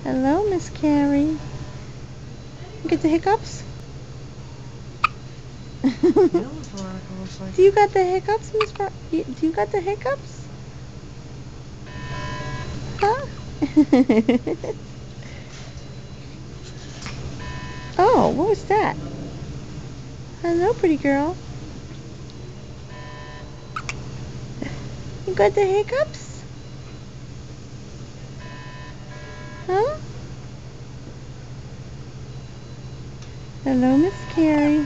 Hello, Miss Carrie. You get the hiccups? Do you got the hiccups, Miss Do you got the hiccups? Huh? Oh, what was that? Hello, pretty girl. You got the hiccups? Huh? Hello, Miss Carrie.